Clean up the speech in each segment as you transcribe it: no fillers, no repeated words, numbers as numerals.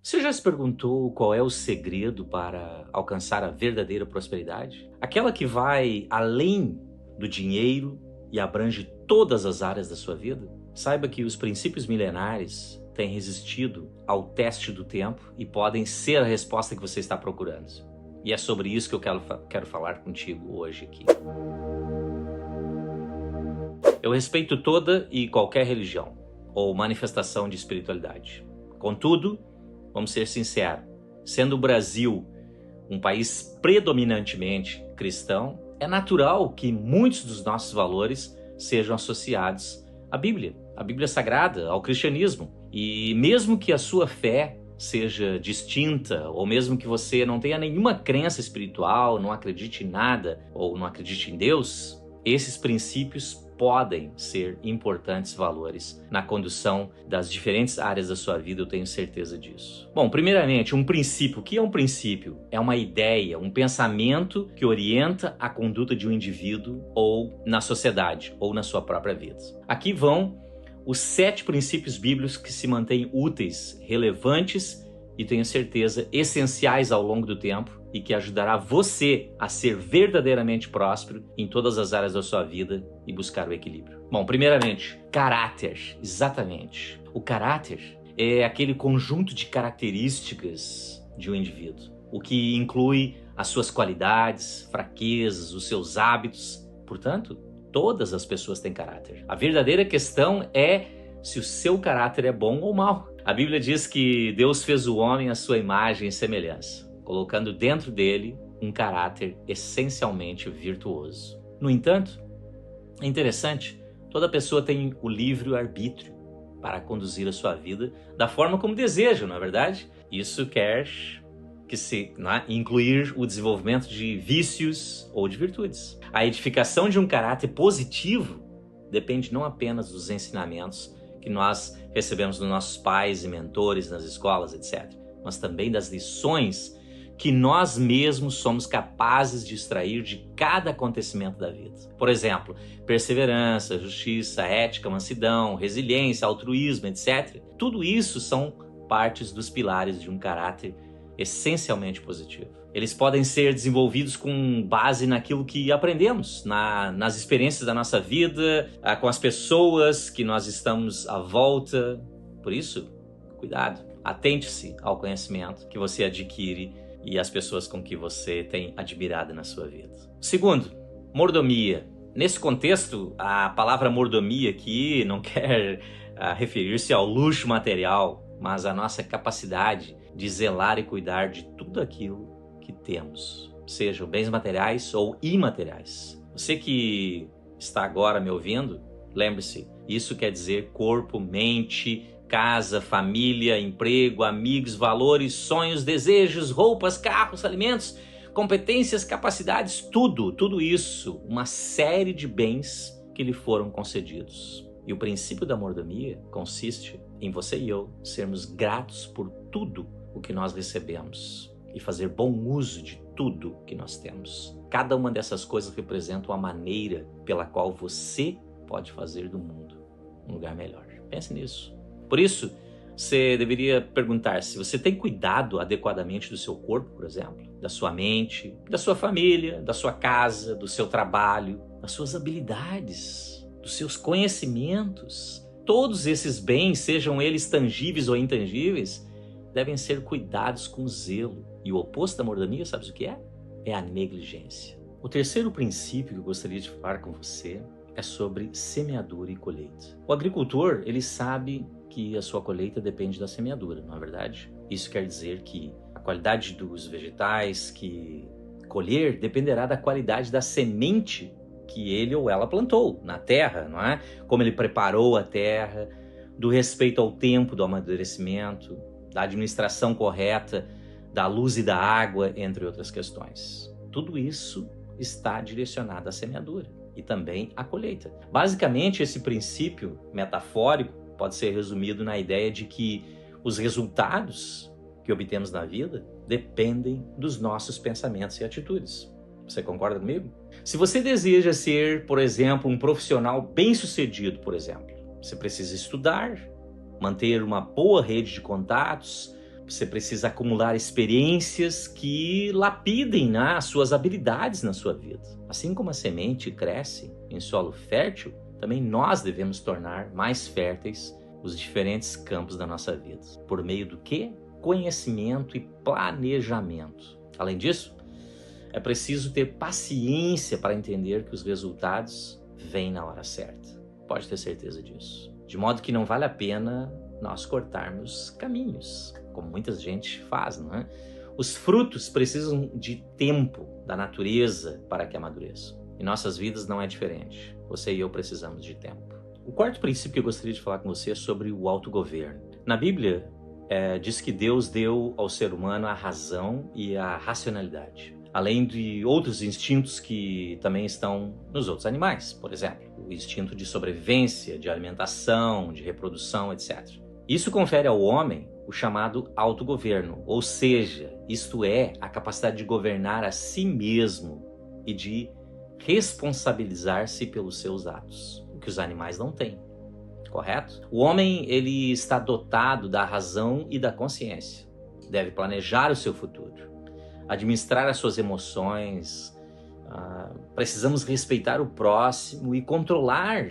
Você já se perguntou qual é o segredo para alcançar a verdadeira prosperidade? Aquela que vai além do dinheiro e abrange todas as áreas da sua vida? Saiba que os princípios milenares têm resistido ao teste do tempo e podem ser a resposta que você está procurando. E é sobre isso que eu quero falar contigo hoje aqui. Eu respeito toda e qualquer religião ou manifestação de espiritualidade. Contudo, vamos ser sinceros, sendo o Brasil um país predominantemente cristão, é natural que muitos dos nossos valores sejam associados à Bíblia Sagrada, ao cristianismo. E mesmo que a sua fé seja distinta, ou mesmo que você não tenha nenhuma crença espiritual, não acredite em nada, ou não acredite em Deus, esses princípios podem ser importantes valores na condução das diferentes áreas da sua vida, eu tenho certeza disso. Bom, primeiramente, um princípio. O que é um princípio? É uma ideia, um pensamento que orienta a conduta de um indivíduo ou na sociedade, ou na sua própria vida. Aqui vão os 7 princípios bíblicos que se mantêm úteis, relevantes e, tenho certeza, essenciais ao longo do tempo e que ajudará você a ser verdadeiramente próspero em todas as áreas da sua vida e buscar o equilíbrio. Bom, primeiramente, caráter. Exatamente. O caráter é aquele conjunto de características de um indivíduo, o que inclui as suas qualidades, fraquezas, os seus hábitos. Portanto, todas as pessoas têm caráter. A verdadeira questão é se o seu caráter é bom ou mau. A Bíblia diz que Deus fez o homem à sua imagem e semelhança, colocando dentro dele um caráter essencialmente virtuoso. No entanto, é interessante, toda pessoa tem o livre-arbítrio para conduzir a sua vida da forma como deseja, não é verdade? Isso quer incluir o desenvolvimento de vícios ou de virtudes. A edificação de um caráter positivo depende não apenas dos ensinamentos que nós recebemos dos nossos pais e mentores nas escolas, etc., mas também das lições que nós mesmos somos capazes de extrair de cada acontecimento da vida. Por exemplo, perseverança, justiça, ética, mansidão, resiliência, altruísmo, etc. Tudo isso são partes dos pilares de um caráter essencialmente positivo. Eles podem ser desenvolvidos com base naquilo que aprendemos, nas experiências da nossa vida, com as pessoas que nós estamos à volta. Por isso, cuidado, atente-se ao conhecimento que você adquire e às pessoas com que você tem admirado na sua vida. Segundo, mordomia. Nesse contexto, a palavra mordomia aqui não quer referir-se ao luxo material, mas à nossa capacidade de zelar e cuidar de tudo aquilo que temos, sejam bens materiais ou imateriais. Você que está agora me ouvindo, lembre-se, isso quer dizer corpo, mente, casa, família, emprego, amigos, valores, sonhos, desejos, roupas, carros, alimentos, competências, capacidades, tudo isso, uma série de bens que lhe foram concedidos. E o princípio da mordomia consiste em você e eu sermos gratos por tudo o que nós recebemos e fazer bom uso de tudo que nós temos. Cada uma dessas coisas representa uma maneira pela qual você pode fazer do mundo um lugar melhor. Pense nisso. Por isso, você deveria perguntar se você tem cuidado adequadamente do seu corpo, por exemplo, da sua mente, da sua família, da sua casa, do seu trabalho, das suas habilidades, dos seus conhecimentos. Todos esses bens, sejam eles tangíveis ou intangíveis, devem ser cuidados com zelo. E o oposto da mordomia, sabe o que é? É a negligência. O terceiro princípio que eu gostaria de falar com você é sobre semeadura e colheita. O agricultor, ele sabe que a sua colheita depende da semeadura, não é verdade? Isso quer dizer que a qualidade dos vegetais que colher dependerá da qualidade da semente que ele ou ela plantou na terra, não é? Como ele preparou a terra, do respeito ao tempo do amadurecimento, da administração correta da luz e da água, entre outras questões. Tudo isso está direcionado à semeadura e também à colheita. Basicamente, esse princípio metafórico pode ser resumido na ideia de que os resultados que obtemos na vida dependem dos nossos pensamentos e atitudes. Você concorda comigo? Se você deseja ser, por exemplo, um profissional bem-sucedido, por exemplo, você precisa estudar, manter uma boa rede de contatos, Você precisa acumular experiências que lapidem, né, as suas habilidades na sua vida. Assim como a semente cresce em solo fértil, também nós devemos tornar mais férteis os diferentes campos da nossa vida. Por meio do quê? Conhecimento e planejamento. Além disso, é preciso ter paciência para entender que os resultados vêm na hora certa. Pode ter certeza disso. De modo que não vale a pena nós cortarmos caminhos, como muita gente faz, não é? Os frutos precisam de tempo da natureza para que amadureçam. Em nossas vidas não é diferente. Você e eu precisamos de tempo. O quarto princípio que eu gostaria de falar com você é sobre o autogoverno. Na Bíblia, diz que Deus deu ao ser humano a razão e a racionalidade, além de outros instintos que também estão nos outros animais. Por exemplo, o instinto de sobrevivência, de alimentação, de reprodução, etc. Isso confere ao homem o chamado autogoverno, ou seja, isto é, a capacidade de governar a si mesmo e de responsabilizar-se pelos seus atos, o que os animais não têm, correto? O homem, ele está dotado da razão e da consciência. Deve planejar o seu futuro, administrar as suas emoções, precisamos respeitar o próximo e controlar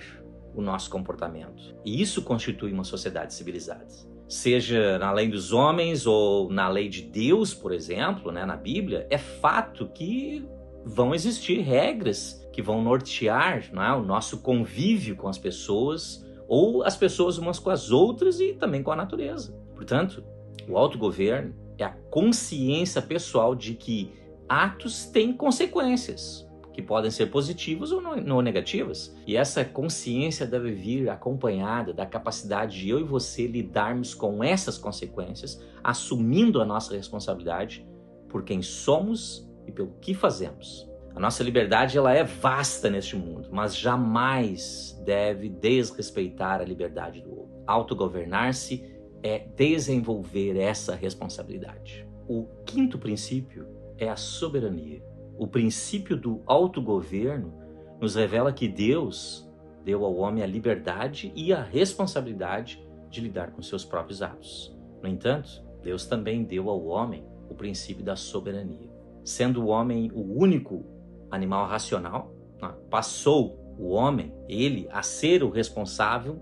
o nosso comportamento. E isso constitui uma sociedade civilizada. Seja na lei dos homens ou na lei de Deus, por exemplo, né, na Bíblia, é fato que vão existir regras que vão nortear, não é, o nosso convívio com as pessoas ou as pessoas umas com as outras e também com a natureza. Portanto, o autogoverno é a consciência pessoal de que atos têm consequências, que podem ser positivas ou não negativas. E essa consciência deve vir acompanhada da capacidade de eu e você lidarmos com essas consequências, assumindo a nossa responsabilidade por quem somos e pelo que fazemos. A nossa liberdade, ela é vasta neste mundo, mas jamais deve desrespeitar a liberdade do outro. Autogovernar-se é desenvolver essa responsabilidade. O quinto princípio é a soberania. O princípio do autogoverno nos revela que Deus deu ao homem a liberdade e a responsabilidade de lidar com seus próprios atos. No entanto, Deus também deu ao homem o princípio da soberania. Sendo o homem o único animal racional, passou o homem, ele, a ser o responsável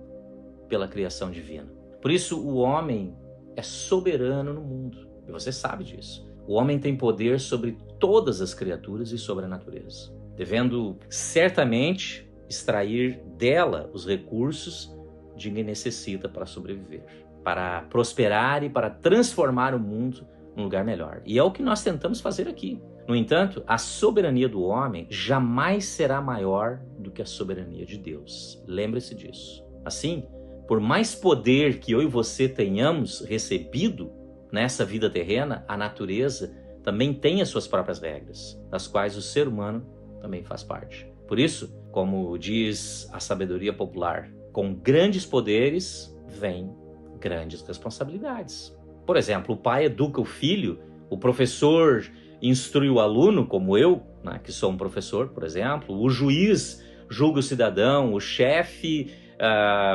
pela criação divina. Por isso, o homem é soberano no mundo, e você sabe disso. O homem tem poder sobre todas as criaturas e sobre a natureza, devendo certamente extrair dela os recursos de que necessita para sobreviver, para prosperar e para transformar o mundo num lugar melhor. E é o que nós tentamos fazer aqui. No entanto, a soberania do homem jamais será maior do que a soberania de Deus. Lembre-se disso. Assim, por mais poder que eu e você tenhamos recebido nessa vida terrena, a natureza também tem as suas próprias regras, das quais o ser humano também faz parte. Por isso, como diz a sabedoria popular, com grandes poderes vem grandes responsabilidades. Por exemplo, o pai educa o filho, o professor instrui o aluno, como eu, né, que sou um professor, por exemplo, o juiz julga o cidadão, o chefe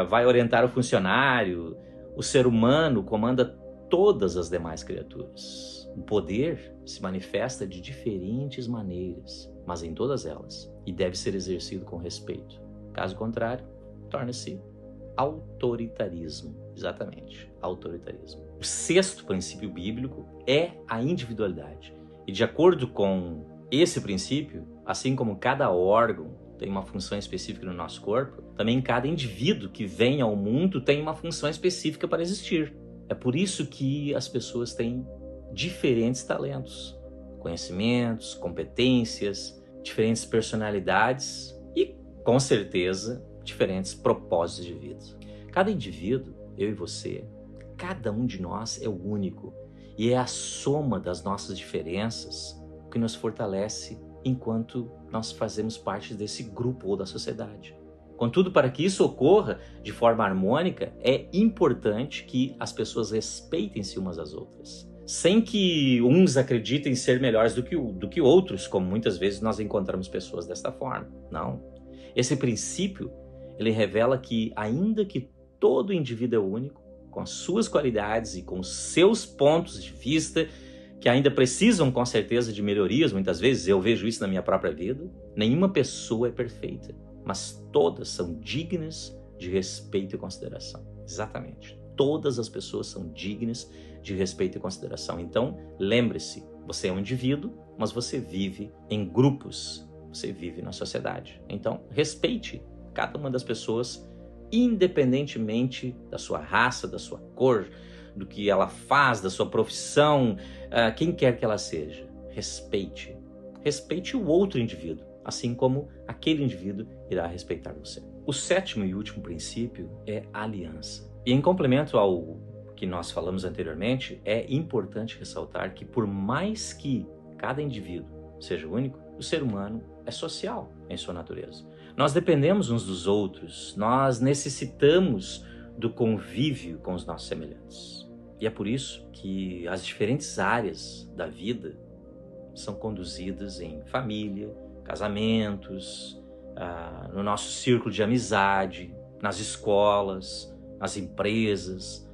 vai orientar o funcionário, o ser humano comanda todas as demais criaturas. O poder se manifesta de diferentes maneiras, mas em todas elas, e deve ser exercido com respeito. Caso contrário, torna-se autoritarismo. Exatamente, autoritarismo. O sexto princípio bíblico é a individualidade. E de acordo com esse princípio, assim como cada órgão tem uma função específica no nosso corpo, também cada indivíduo que vem ao mundo tem uma função específica para existir. É por isso que as pessoas têm diferentes talentos, conhecimentos, competências, diferentes personalidades e, com certeza, diferentes propósitos de vida. Cada indivíduo, eu e você, cada um de nós é único e é a soma das nossas diferenças que nos fortalece enquanto nós fazemos parte desse grupo ou da sociedade. Contudo, para que isso ocorra de forma harmônica, é importante que as pessoas respeitem-se umas às outras, sem que uns acreditem ser melhores do que outros, como muitas vezes nós encontramos pessoas desta forma. Não. Esse princípio, ele revela que, ainda que todo indivíduo é único, com as suas qualidades e com os seus pontos de vista, que ainda precisam com certeza de melhorias, muitas vezes eu vejo isso na minha própria vida. Nenhuma pessoa é perfeita, mas todas são dignas de respeito e consideração. Exatamente. Todas as pessoas são dignas de respeito e consideração. Então, lembre-se, você é um indivíduo, mas você vive em grupos, você vive na sociedade. Então, respeite cada uma das pessoas, independentemente da sua raça, da sua cor, do que ela faz, da sua profissão, quem quer que ela seja. Respeite. Respeite o outro indivíduo, assim como aquele indivíduo irá respeitar você. O sétimo e último princípio é a aliança. E em complemento ao que nós falamos anteriormente, é importante ressaltar que por mais que cada indivíduo seja único, o ser humano é social em sua natureza. Nós dependemos uns dos outros, nós necessitamos do convívio com os nossos semelhantes. E é por isso que as diferentes áreas da vida são conduzidas em família, casamentos, no nosso círculo de amizade, nas escolas, nas empresas,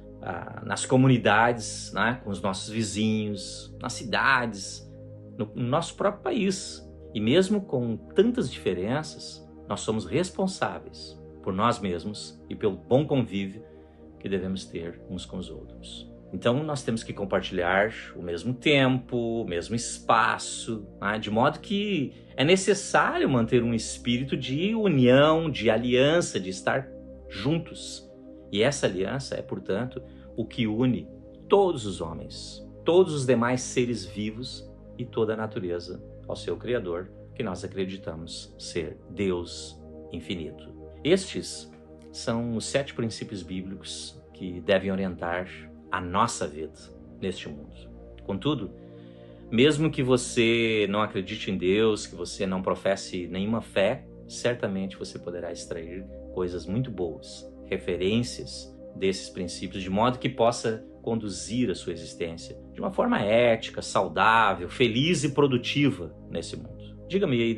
nas comunidades, né, com os nossos vizinhos, nas cidades, no nosso próprio país. E mesmo com tantas diferenças, nós somos responsáveis por nós mesmos e pelo bom convívio que devemos ter uns com os outros. Então nós temos que compartilhar o mesmo tempo, o mesmo espaço, né? De modo que é necessário manter um espírito de união, de aliança, de estar juntos. E essa aliança é, portanto, o que une todos os homens, todos os demais seres vivos e toda a natureza ao seu Criador, que nós acreditamos ser Deus infinito. Estes são os 7 princípios bíblicos que devem orientar a nossa vida neste mundo. Contudo, mesmo que você não acredite em Deus, que você não professe nenhuma fé, certamente você poderá extrair coisas muito boas, referências desses princípios, de modo que possa conduzir a sua existência de uma forma ética, saudável, feliz e produtiva nesse mundo. Diga-me aí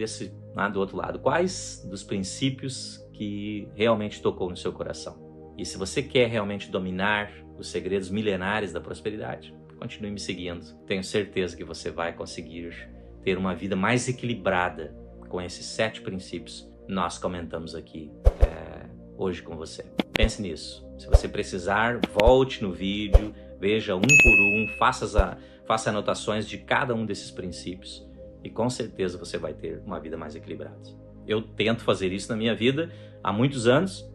do outro lado, quais dos princípios que realmente tocou no seu coração? E se você quer realmente dominar os segredos milenares da prosperidade, continue me seguindo. Tenho certeza que você vai conseguir ter uma vida mais equilibrada com esses 7 princípios que nós comentamos aqui hoje com você. Pense nisso. Se você precisar, volte no vídeo, veja um por um, faça anotações de cada um desses princípios e com certeza você vai ter uma vida mais equilibrada. Eu tento fazer isso na minha vida há muitos anos,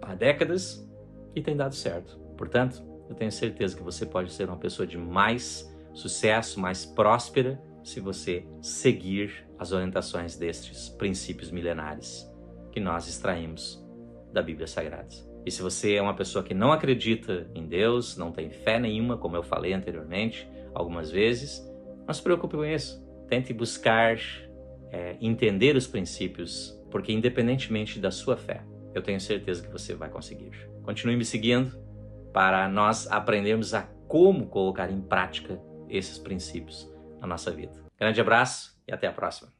há décadas, e tem dado certo. Portanto, eu tenho certeza que você pode ser uma pessoa de mais sucesso, mais próspera, se você seguir as orientações destes princípios milenares que nós extraímos da Bíblia Sagrada. E se você é uma pessoa que não acredita em Deus, não tem fé nenhuma, como eu falei anteriormente, algumas vezes, não se preocupe com isso. Tente buscar entender os princípios, porque independentemente da sua fé, eu tenho certeza que você vai conseguir. Continue me seguindo para nós aprendermos a como colocar em prática esses princípios na nossa vida. Grande abraço e até a próxima.